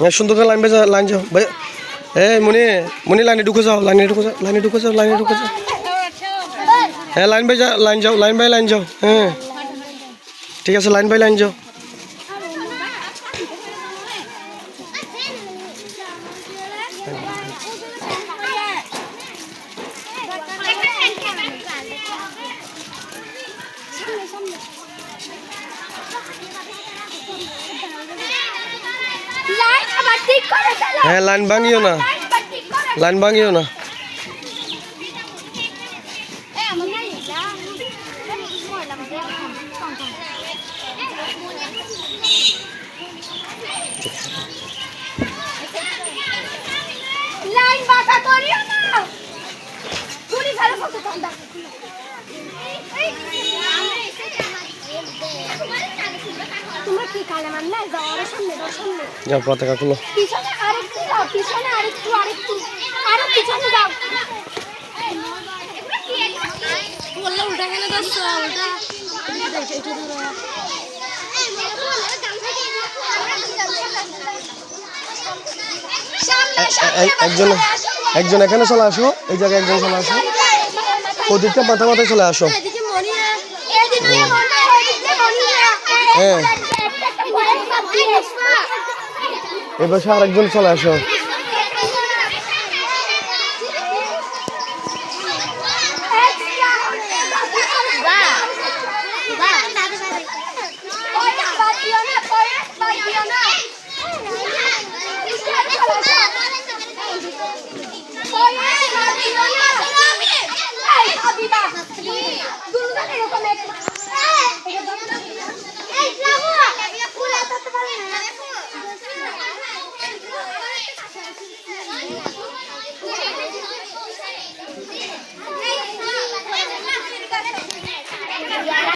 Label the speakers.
Speaker 1: হ্যাঁ সুন্দর করে লাইন যাও ভাই। এই মনি লাইনে ঢুকে যাও, লাইনে ঢুকে যাও, লাইনে ঢুকে যাও, লাইনে ঢুকে যাও। হ্যাঁ লাইন বাই যাও, লাইন বাই লাইন যাও। হ্যাঁ ঠিক আছে, লাইন বাই লাইন যাও। হ্যাঁ লাইন ভাঙিও না, লাইন ভাঙিও না।
Speaker 2: লাইন বাঁকা করিও না, ছুরি ফেলে ফটো ঠান্ডা। তোমরা কি কালে মানলে যাওয়ার সামনে সামনে
Speaker 1: যাও, পতাকা খুলো।
Speaker 2: পিছনে আরেকটু যাও, পিছনে আরেকটু আরো পিছনে যাও। বললে উল্টা কেন যাচ্ছ? উল্টা এটা ধরো।
Speaker 1: একজন এখানে চলে আসো, এই জায়গায় একজন চলে আসো, ওদিকটা মাথায় চলে আসো। হ্যাঁ এবার আরেকজন চলে আসো।